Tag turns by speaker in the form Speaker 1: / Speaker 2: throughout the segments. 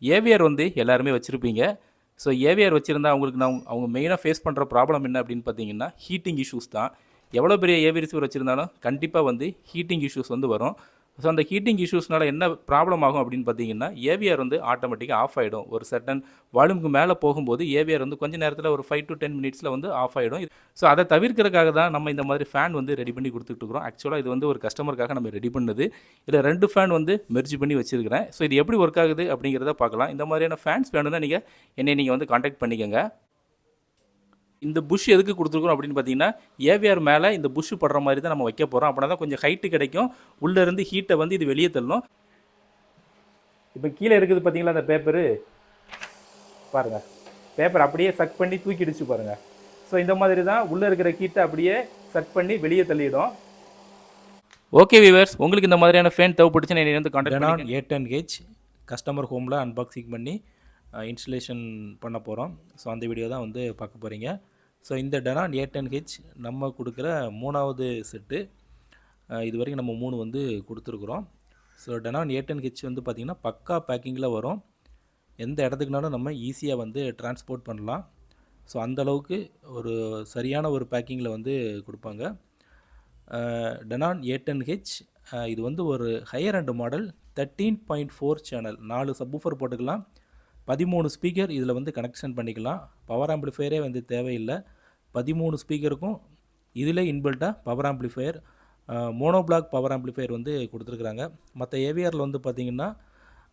Speaker 1: AVR வந்து எல்லாருமே வச்சுருப்பீங்க. ஸோ ஏவிஆர் வச்சுருந்தா அவங்களுக்கு அவங்க மெயினாக ஃபேஸ் பண்ணுற ப்ராப்ளம் என்ன அப்படின்னு பார்த்தீங்கன்னா, ஹீட்டிங் இஷ்யூஸ் தான். எவ்வளோ பெரிய ஏவி ரிசீவர் வச்சுருந்தாலும் கண்டிப்பாக வந்து ஹீட்டிங் இஷ்யூஸ் வந்து வரும். ஸோ அந்த ஹீட்டிங் இஷ்யூஸ்னால என்ன ப்ராப்ளம் ஆகும் அப்படின்னு பார்த்தீங்கன்னா, ஏவிஆர் வந்து ஆட்டோமேட்டிக்காக ஆஃப் ஆகிடும். ஒரு சர்டன் வால்யூமுக்கு மேலே போகும்போது ஏவிஆர் வந்து கொஞ்சம் நேரத்தில் ஒரு 5 to 10 மினிட்ஸில் வந்து ஆஃப் ஆகிடும். ஸோ அதை தவிர்க்கிறதுக்காக தான் நம்ம இந்த மாதிரி ஃபேன் வந்து ரெடி பண்ணி கொடுத்துட்ருக்குறோம். ஆக்சுவலாக இது வந்து ஒரு கஸ்டமருக்காக நம்ம ரெடி பண்ணது. இதில் 2 ஃபேன் வந்து மெர்ஜ் பண்ணி வச்சுருக்கிறேன். ஸோ இது எப்படி ஒர்க் ஆகுது அப்படிங்கிறத பார்க்கலாம். இந்த மாதிரியான ஃபேன்ஸ் வேணும்னா நீங்கள் வந்து காண்டாக்ட் பண்ணிக்கோங்க. இந்த புஷ் எதுக்கு கொடுத்துருக்கோம் அப்படின்னு பார்த்தீங்கன்னா, ஏவிஆர் மேலே இந்த புஷ் படுற மாதிரி தான் நம்ம வைக்க போகிறோம். அப்படின்னா தான் கொஞ்சம் ஹைட்டு கிடைக்கும். உள்ளேருந்து ஹீட்டை வந்து இது வெளியே தள்ளணும். இப்போ கீழே இருக்குது பார்த்தீங்களா அந்த பேப்பரு, பாருங்கள், பேப்பர் அப்படியே சக் பண்ணி தூக்கிடுச்சு பாருங்கள். ஸோ இந்த மாதிரி தான் உள்ளே இருக்கிற ஹீட்டை அப்படியே சக் பண்ணி வெளியே தள்ளிடும். ஓகே வியூவர்ஸ், உங்களுக்கு இந்த மாதிரியான ஃபேன் தேவைப்பட்டுச்சுன்னா என்னை வந்து காண்டாக்ட் பண்ணுங்க. A10H கஸ்டமர் ஹோமில் அன்பாக்சிங் பண்ணி இன்ஸ்டலேஷன் பண்ண போகிறோம். ஸோ அந்த வீடியோ தான் வந்து பார்க்க போகிறீங்க. ஸோ இந்த டெனான் A10H நம்ம கொடுக்குற 3வது செட்டு. இது வரைக்கும் நம்ம 3 வந்து கொடுத்துருக்குறோம். ஸோ டெனான் A10H வந்து பார்த்திங்கன்னா பக்கா பேக்கிங்கில் வரும். எந்த இடத்துக்குனாலும் நம்ம ஈஸியாக வந்து டிரான்ஸ்போர்ட் பண்ணலாம். ஸோ அந்தளவுக்கு ஒரு சரியான ஒரு பேக்கிங்கில் வந்து கொடுப்பாங்க. டெனான் A10H இது வந்து ஒரு higher and model 13.4 channel, 4 subwoofer போட்டுக்கலாம், 13 ஸ்பீக்கர் இதில் வந்து கனெக்ஷன் பண்ணிக்கலாம். பவர் ஆம்ப்ளிஃபையரே வந்து தேவையில்லை. 13 ஸ்பீக்கருக்கும் இதில் இன்பில்ட்டாக power amplifier, mono block power amplifier வந்து கொடுத்துருக்குறாங்க. மற்ற ஏவிஆரில் வந்து பார்த்திங்கன்னா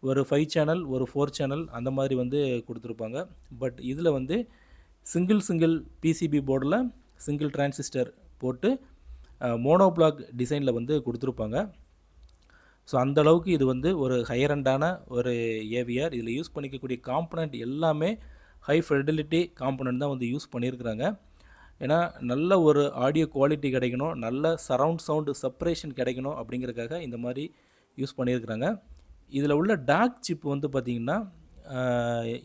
Speaker 1: ஒரு 5 சேனல், ஒரு 4 சேனல் அந்த மாதிரி வந்து கொடுத்துருப்பாங்க. பட் இதில் வந்து சிங்கிள் பிசிபி போர்டில் சிங்கிள் டிரான்சிஸ்டர் போட்டு மோனோ பிளாக் டிசைனில் வந்து கொடுத்துருப்பாங்க. ஸோ அந்தளவுக்கு இது வந்து ஒரு ஹையர் அண்டான ஒரு ஏவிஆர். இதில் யூஸ் பண்ணிக்கக்கூடிய காம்பனண்ட் எல்லாமே ஹை ஃபிடலிட்டி காம்பனண்ட் தான் வந்து யூஸ் பண்ணியிருக்கிறாங்க. ஏன்னா நல்ல ஒரு ஆடியோ குவாலிட்டி கிடைக்கணும், நல்ல சரவுண்ட் சவுண்டு செப்பரேஷன் கிடைக்கணும் அப்படிங்கிறதுக்காக இந்த மாதிரி யூஸ் பண்ணியிருக்கிறாங்க. இதில் உள்ள டாக் சிப் வந்து பார்த்திங்கன்னா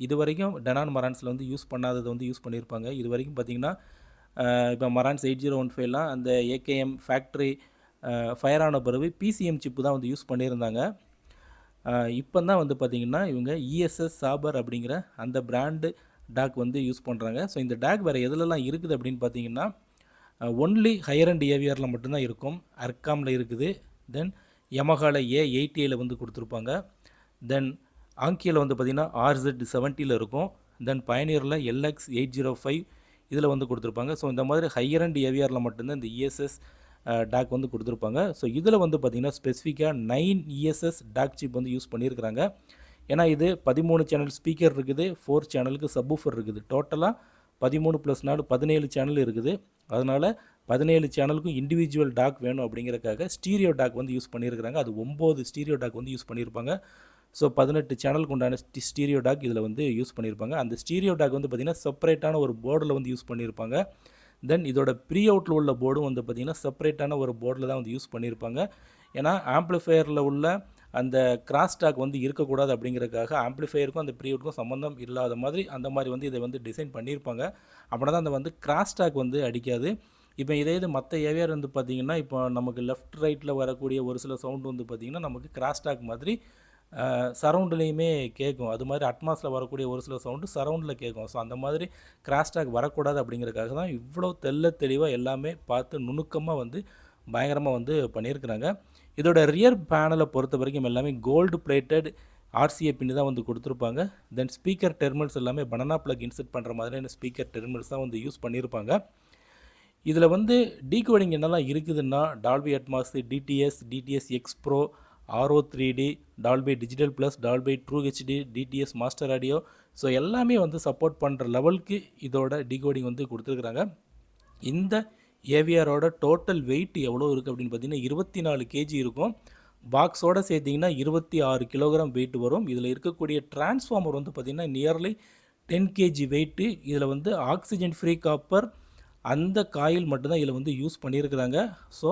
Speaker 1: இது வரைக்கும் டெனான் மரான்ஸில் வந்து யூஸ் பண்ணாததை வந்து யூஸ் பண்ணியிருப்பாங்க. இது வரைக்கும் பார்த்திங்கன்னா இப்போ மரான்ஸ் 8015லாம் அந்த ஏகேஎம் ஃபேக்ட்ரி ஃபயர் ஆன பிறகு பிசிஎம் சிப்பு தான் வந்து யூஸ் பண்ணியிருந்தாங்க. இப்போ தான் வந்து பார்த்திங்கன்னா இவங்க இஎஸ்எஸ் சாபர் அப்படிங்கிற அந்த பிராண்டு டாக் வந்து யூஸ் பண்ணுறாங்க. ஸோ இந்த டாக் வேறு எதுலலாம் இருக்குது அப்படின்னு பார்த்தீங்கன்னா ஒன்லி ஹையர் அண்ட் ஏவிஆரில் மட்டும்தான் இருக்கும். அர்காமில் இருக்குது, தென் யமஹாவில் A80 வந்து கொடுத்துருப்பாங்க, தென் ஆங்கியில் வந்து பார்த்திங்கன்னா RZ70 இருக்கும், தென் பயனியரில் LX805 இதில் வந்து கொடுத்துருப்பாங்க. ஸோ இந்த மாதிரி ஹையர் அண்ட் ஏவிஆரில் மட்டும்தான் இந்த இஎஸ்எஸ் டாக் வந்து கொடுத்துருப்பாங்க. ஸோ இதில் வந்து பார்த்திங்கன்னா ஸ்பெசிஃபிக்காக 9 இஎஸ்எஸ் டாக் சிப் வந்து யூஸ் பண்ணியிருக்கிறாங்க. ஏன்னா இது 13 சேனல் ஸ்பீக்கர் இருக்குது, 4 சேனலுக்கு சப்வூஃபர் இருக்குது, டோட்டலாக 13 + 4 17 சேனல் இருக்குது. அதனால் 17 சேனலுக்கும் இண்டிவிஜுவல் டாக் வேணும் அப்படிங்கிறதுக்காக ஸ்டீரியோ டாக் வந்து யூஸ் பண்ணியிருக்கிறாங்க. அது 9 ஸ்டீரியோ டாக் வந்து யூஸ் பண்ணியிருப்பாங்க. ஸோ 18 சேனலுக்கு உண்டான ஸ்டீரியோ டாக் இதில் வந்து யூஸ் பண்ணியிருப்பாங்க. அந்த ஸ்டீரியோ டாக் வந்து பார்த்திங்கன்னா செப்பரேட்டான ஒரு போர்டில் வந்து யூஸ் பண்ணியிருப்பாங்க. தென் இதோட ப்ரீ அவுட்டில் உள்ள போர்டும் வந்து பார்த்திங்கன்னா செப்பரேட்டான ஒரு போர்டில் தான் வந்து யூஸ் பண்ணியிருப்பாங்க. ஏன்னா ஆம்ப்ளிஃபையரில் உள்ள அந்த கிராஸ் டாக் வந்து இருக்கக்கூடாது அப்படிங்கிறதுக்காக ஆம்ப்ளிஃபையருக்கும் அந்த ப்ரீ அவுட்டுக்கும் சம்மந்தம் இல்லாத மாதிரி அந்த மாதிரி வந்து இதை வந்து டிசைன் பண்ணியிருப்பாங்க. அப்படின்னா தான் அந்த வந்து கிராஸ் டாக் வந்து அடிக்காது. இப்போ இதே இது மற்ற ஏவிஆர் வந்து பார்த்திங்கன்னா இப்போ நமக்கு லெஃப்ட் ரைட்டில் வரக்கூடிய ஒரு சில சவுண்டு வந்து பார்த்திங்கன்னா நமக்கு கிராஸ் டாக் மாதிரி சரவுண்ட்லேயுமே கேட்கும். அது மாதிரி அட்மாஸில் வரக்கூடிய ஒரு சில சவுண்டு சரவுண்டில் கேட்கும். ஸோ அந்த மாதிரி கிராஸ் டாக் வரக்கூடாது அப்படிங்கிறதுக்காக தான் இவ்வளோ தெளிவாக எல்லாமே பார்த்து நுணுக்கமாக வந்து பயங்கரமாக வந்து பண்ணியிருக்கிறாங்க. இதோட ரியர் பேனலை பொறுத்த வரைக்கும் எல்லாமே கோல்டு பிளேட்டட் RCA பின்னு தான் வந்து கொடுத்துருப்பாங்க. தென் ஸ்பீக்கர் டெர்மினல்ஸ் எல்லாமே பனானா பிளக் இன்செர்ட் பண்ணுற மாதிரியான ஸ்பீக்கர் டெர்மினல்ஸ் தான் வந்து யூஸ் பண்ணியிருப்பாங்க. இதில் வந்து டீகோடிங் என்னெல்லாம் இருக்குதுன்னா Dolby Atmos, DTS X Pro, RO3D, Dolby digital plus, Dolby true HD, DTS master audio, so எல்லாமே வந்து சப்போர்ட் பண்ணுற லெவலுக்கு இதோட டீகோடிங் வந்து கொடுத்துருக்குறாங்க. இந்த ஏவிஆரோட டோட்டல் வெயிட் எவ்வளோ இருக்குது அப்படின்னு பார்த்தீங்கன்னா 24 kg இருக்கும். பாக்ஸோடு சேர்த்திங்கன்னா 26 கிலோகிராம் வெயிட் வரும். இதில் இருக்கக்கூடிய டிரான்ஸ்ஃபார்மர் வந்து பார்த்திங்கன்னா நியர்லி 10 kg வெயிட்டு. இதில் வந்து ஆக்சிஜன் ஃப்ரீ காப்பர் அந்த காயில் மட்டும்தான் இதில் வந்து யூஸ் பண்ணியிருக்கிறாங்க. ஸோ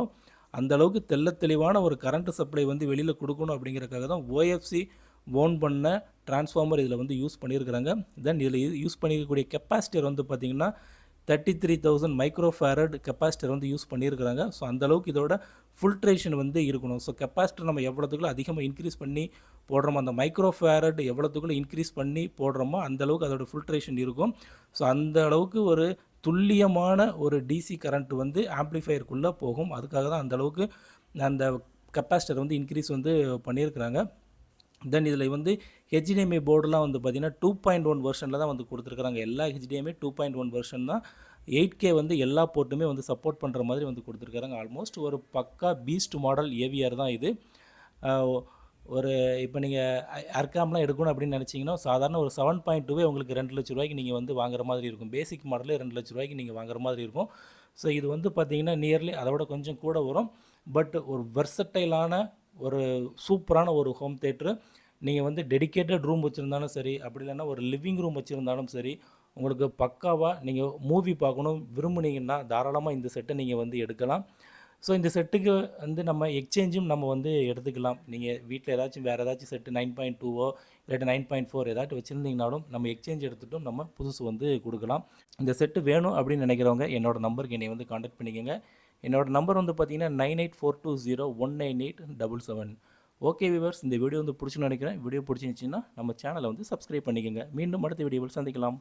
Speaker 1: அந்தளவுக்கு தெளிவான ஒரு கரண்ட் சப்ளை வந்து வெளியில் கொடுக்கணும் அப்படிங்கிறதுக்காக தான் OFC ஓன் பண்ண டிரான்ஸ்ஃபார்மர் இதில் வந்து யூஸ் பண்ணியிருக்கிறாங்க. தென் இதில் யூஸ் பண்ணியிருக்கக்கூடிய கெப்பாசிட்டர் வந்து பார்த்திங்கன்னா 33,000 மைக்ரோஃபேரட் கெப்பாசிட்டர் வந்து யூஸ் பண்ணியிருக்கிறாங்க. ஸோ அந்தளவுக்கு இதோட ஃபில்ட்ரேஷன் வந்து இருக்கணும். ஸோ கெப்பாசிட்டர் நம்ம எவ்வளோத்துக்குள்ள அதிகமாக இன்க்ரீஸ் பண்ணி போடுறோமோ, அந்த மைக்ரோ ஃபேரட் எவ்வளோத்துக்குள்ள இன்க்ரீஸ் பண்ணி போடுறோமோ அந்தளவுக்கு அதோடய ஃபில்ட்ரேஷன் இருக்கும். ஸோ அந்த அளவுக்கு ஒரு துல்லியமான ஒரு டிசி கரண்ட் வந்து ஆம்ப்ளிஃபையருக்குள்ளே போகும். அதுக்காக தான் அந்தளவுக்கு அந்த கெப்பாசிட்டர் வந்து இன்க்ரீஸ் வந்து பண்ணியிருக்கிறாங்க. தென் இதில் வந்து ஹெச்டிஎம்ஐ போர்டுலாம் வந்து பார்த்திங்கன்னா 2.1 வெர்ஷனில் தான் வந்து கொடுத்துருக்குறாங்க. எல்லா ஹெச்டிஎம்ஐ 2.1 வெர்ஷன் தான். 8K வந்து எல்லா போர்ட்டுமே வந்து சப்போர்ட் பண்ணுற மாதிரி வந்து கொடுத்துருக்காங்க. ஆல்மோஸ்ட் ஒரு பக்கா பீஸ்ட் மாடல் ஏவிஆர் தான் இது. ஒரு இப்போ நீங்கள் அர்காம்லாம் எடுக்கணும் அப்படின்னு நினச்சிங்கன்னா சாதாரண ஒரு 7.2வே உங்களுக்கு 2 லட்ச ரூபாய்க்கு நீங்கள் வந்து வாங்குற மாதிரி இருக்கும். பேசிக் மாடலே 2 லட்ச ரூபாய்க்கு நீங்கள் வாங்குற மாதிரி இருக்கும். ஸோ இது வந்து பார்த்திங்கன்னா நியர்லி அதை விட கொஞ்சம் கூட வரும். பட் ஒரு வெர்சட்டைலான ஒரு சூப்பரான ஒரு ஹோம் தேட்ரு. நீங்கள் வந்து டெடிக்கேட்டட் ரூம் வச்சுருந்தாலும் சரி, அப்படி இல்லைன்னா ஒரு லிவிங் ரூம் வச்சுருந்தாலும் சரி, உங்களுக்கு பக்காவாக நீங்கள் மூவி பார்க்கணும் விரும்புனீங்கன்னா தாராளமாக இந்த செட்டை நீங்கள் வந்து எடுக்கலாம். ஸோ இந்த செட்டுக்கு வந்து நம்ம எக்ஸ்சேஞ்சும் நம்ம வந்து எடுத்துக்கலாம். நீங்கள் வீட்டில் ஏதாச்சும் வேறு ஏதாச்சும் செட்டு 9.2ஓ இல்லாட்டி 9.4 ஏதாச்சும் வச்சுருந்தீங்கனாலும் நம்ம எக்ஸ்சேஞ்ச் எடுத்துகிட்டும் நம்ம புதுசு வந்து கொடுக்கலாம். இந்த செட்டு வேணும் அப்படின்னு நினைக்கிறவங்க என்னோடய நம்பருக்கு என்னை வந்து கான்டாக்ட் பண்ணிக்கோங்க. என்னோடய நம்பர் வந்து பார்த்தீங்கன்னா 9842019877. ஓகே வியூவர்ஸ், இந்த வீடியோ வந்து பிடிச்சுன்னு நினைக்கிறேன். வீடியோ பிடிச்சிருந்துச்சின்னா நம்ம சேனலை வந்து சப்ஸ்கிரைப் பண்ணிக்கோங்க. மீண்டும் அடுத்த வீடியோவில் சந்திக்கலாம்.